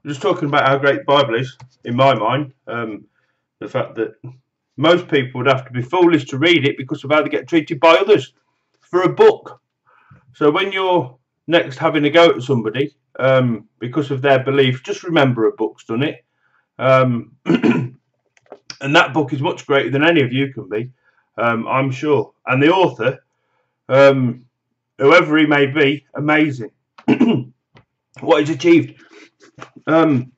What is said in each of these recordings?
Just talking about how great the Bible is, in my mind, the fact that most people would have to be foolish to read it because of how they get treated by others for a book. So when you're next having a go at somebody because of their belief, just remember a book's done it. Um, and that book is much greater than any of you can be, I'm sure. And the author, um, whoever he may be, amazing. What he's achieved. Um,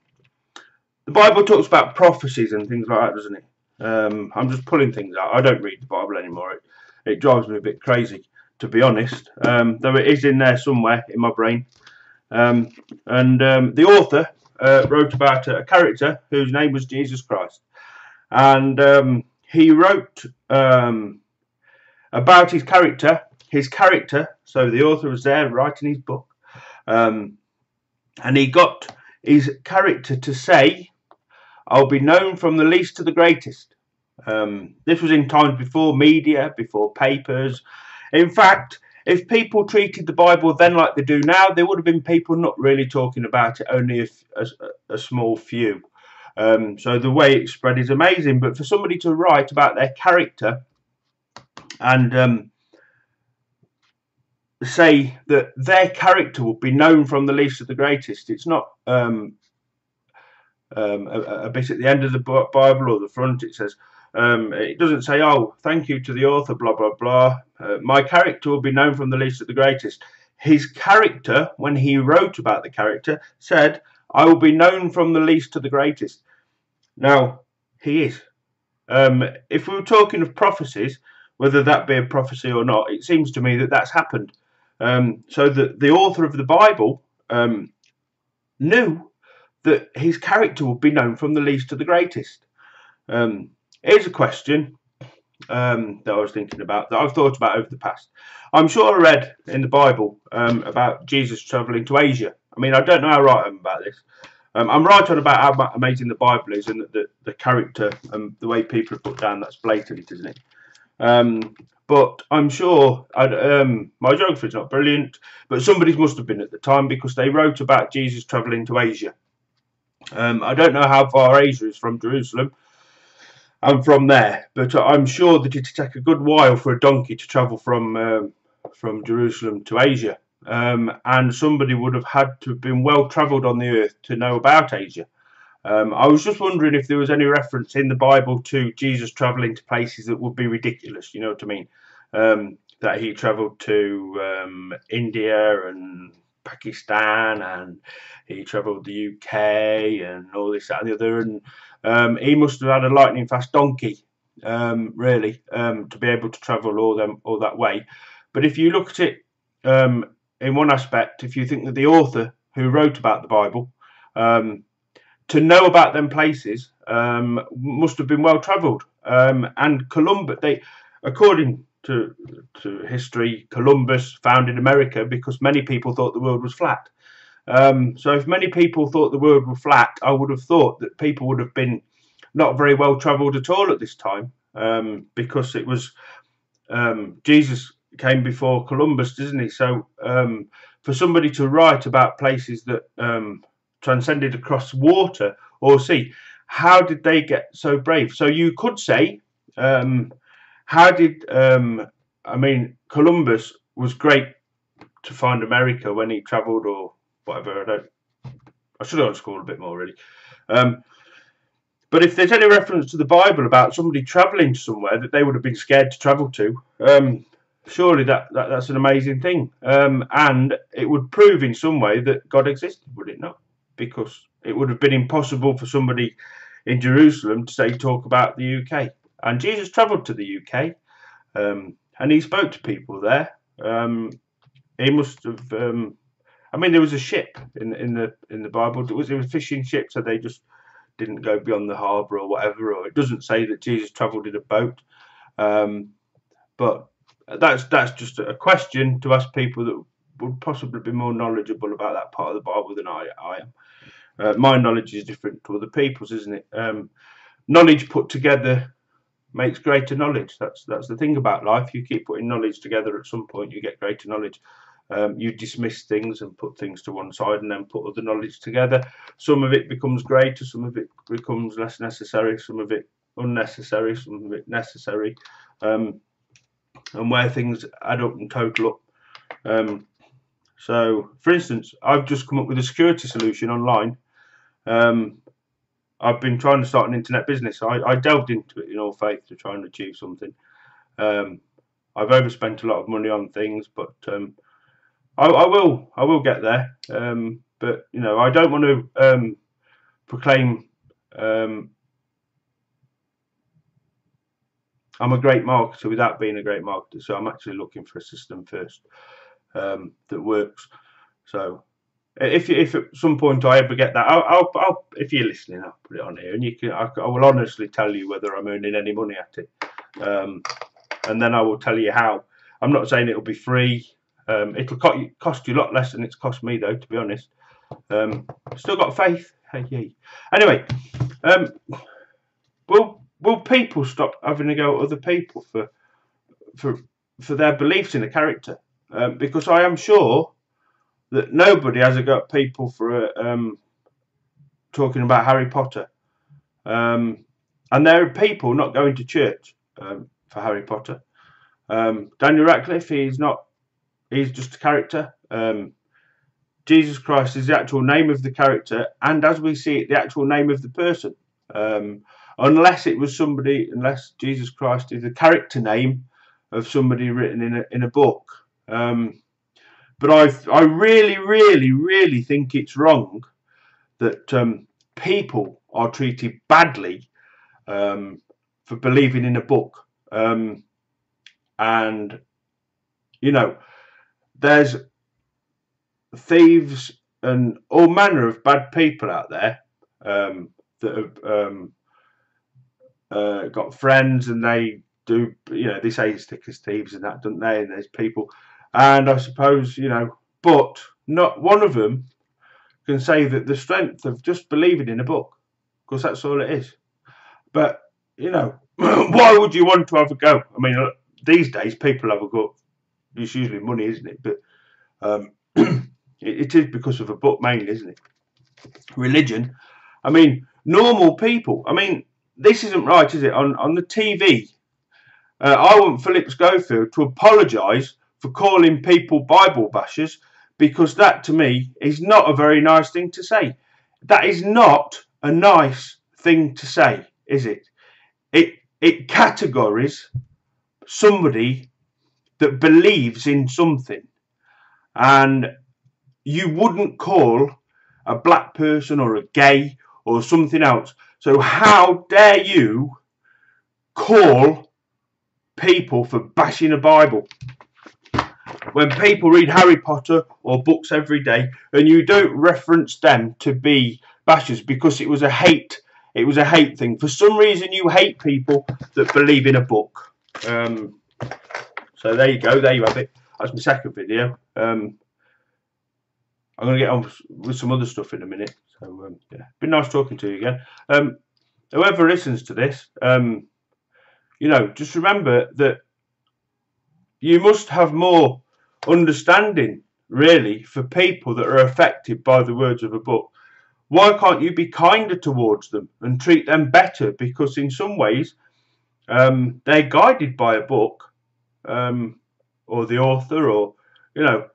the Bible talks about prophecies and things like that, doesn't it? I'm just pulling things out. I don't read the Bible anymore. It drives me a bit crazy, to be honest. Though it is in there somewhere in my brain. The author wrote about a character whose name was Jesus Christ, and he wrote about his character. So the author was there writing his book, and he got his character to say, "I'll be known from the least to the greatest." This was in times before media, before papers. In fact, if people treated the Bible then like they do now, there would have been people not really talking about it, only a small few. So the way it spread is amazing. But for somebody to write about their character and say that their character will be known from the least to the greatest, it's not a bit at the end of the Bible or the front. It says, it doesn't say, "Oh, thank you to the author, blah, blah, blah. My character will be known from the least to the greatest." His character, when he wrote about the character, said, "I will be known from the least to the greatest." Now, he is. If we were talking of prophecies, whether that be a prophecy or not, it seems to me that that's happened. So that the author of the Bible knew that his character would be known from the least to the greatest. Here's a question that I was thinking about, that I've thought about over the past. I'm sure I read in the Bible about Jesus travelling to Asia. I mean, I don't know how right I am about this. I'm right on about how amazing the Bible is, and that the character and the way people are put down, that's blatant, isn't it? But I'm sure my geography is not brilliant, but somebody's must have been at the time, because they wrote about Jesus travelling to Asia. I don't know how far Asia is from Jerusalem. I'm from there, but I'm sure that it'd take a good while for a donkey to travel from Jerusalem to Asia. And somebody would have had to have been well travelled on the earth to know about Asia. I was just wondering if there was any reference in the Bible to Jesus travelling to places that would be ridiculous, you know what I mean? That he travelled to India and Pakistan, and he travelled the UK and all this, that, and the other. And he must have had a lightning fast donkey, really, to be able to travel all that way. But if you look at it in one aspect, if you think that the author who wrote about the Bible, to know about them places, must have been well travelled. And Columbus, according to history, Columbus founded America because many people thought the world was flat. So if many people thought the world was flat, I would have thought that people would have been not very well travelled at all at this time, because it was Jesus came before Columbus, didn't he? So for somebody to write about places that transcended across water or sea, how did they get so brave? So you could say, how did I mean, Columbus was great to find America when he travelled or whatever. I should have gone to school a bit more, really. But if there's any reference to the Bible about somebody travelling somewhere that they would have been scared to travel to, surely that's an amazing thing. And it would prove in some way that God existed, would it not? Because it would have been impossible for somebody in Jerusalem to say talk about the UK. And Jesus travelled to the UK, and he spoke to people there. He must have. I mean, there was a ship in the Bible. It was a fishing ship, so they just didn't go beyond the harbour or whatever. Or it doesn't say that Jesus travelled in a boat. But that's just a question to ask people that would possibly be more knowledgeable about that part of the Bible than I am. My knowledge is different to other people's, isn't it? Knowledge put together makes greater knowledge. That's the thing about life. You keep putting knowledge together, at some point you get greater knowledge. You dismiss things and put things to one side and then put other knowledge together. Some of it becomes greater, some of it becomes less necessary, some of it unnecessary, some of it necessary, and where things add up and total up. So, for instance, I've just come up with a security solution online. I've been trying to start an internet business. I delved into it in all faith to try and achieve something. I've overspent a lot of money on things, but I will get there. But you know, I don't want to proclaim I'm a great marketer without being a great marketer. So I'm actually looking for a system first that works. So if at some point I ever get that, I'll if you're listening, I'll put it on here, and you can. I will honestly tell you whether I'm earning any money at it, and then I will tell you how. I'm not saying it'll be free. It'll cost you a lot less than it's cost me, though, to be honest. Still got faith. Hey. Anyway, will people stop having to go at other people for their beliefs in a character? Because I am sure that nobody has a go at people for talking about Harry Potter. And there are people not going to church for Harry Potter. Daniel Radcliffe, he's just a character. Jesus Christ is the actual name of the character, and as we see it, the actual name of the person. Unless Jesus Christ is the character name of somebody written in a book. But I really think it's wrong that people are treated badly for believing in a book. And you know, there's thieves and all manner of bad people out there that have got friends, and they do, you know, they say it's thick as thieves and that, don't they? And there's people, and I suppose, you know, but not one of them can say that the strength of just believing in a book, because that's all it is. But you know, why would you want to have a go? I mean, these days people have a go. It's usually money, isn't it? But it is because of a book mainly, isn't it? Religion. I mean, normal people. I mean, this isn't right, is it? On the TV, I want Philip Schofield to apologise for calling people Bible bashers, because that to me is not a very nice thing to say. That is not a nice thing to say, is it? It categories somebody that believes in something, and you wouldn't call a black person or a gay or something else. So how dare you call people for bashing a Bible? When people read Harry Potter or books every day, and you don't reference them to be bashers because it was a hate thing. For some reason you hate people that believe in a book. So there you go, there you have it. That's my second video. I'm going to get on with some other stuff in a minute. So yeah, been nice talking to you again. Whoever listens to this, you know, just remember that you must have more understanding, really, for people that are affected by the words of a book. Why can't you be kinder towards them and treat them better? Because in some ways, they're guided by a book, or the author, or, you know,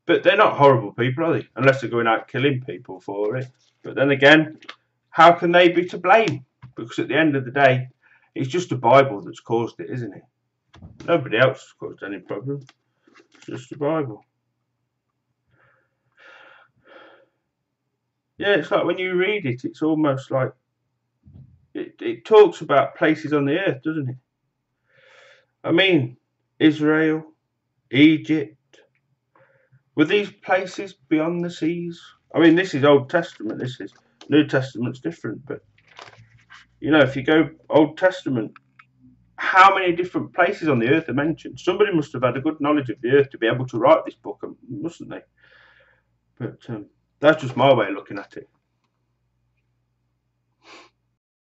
but they're not horrible people, are they? Unless they're going out killing people for it. But then again, how can they be to blame? Because at the end of the day, it's just the Bible that's caused it, isn't it? Nobody else has caused any problem. It's just the Bible. Yeah, it's like when you read it, it's almost like it talks about places on the earth, doesn't it? I mean, Israel, Egypt. Were these places beyond the seas? I mean, this is Old Testament. This is New Testament's different, but you know, if you go Old Testament, how many different places on the earth are mentioned? Somebody must have had a good knowledge of the earth to be able to write this book, mustn't they? But that's just my way of looking at it.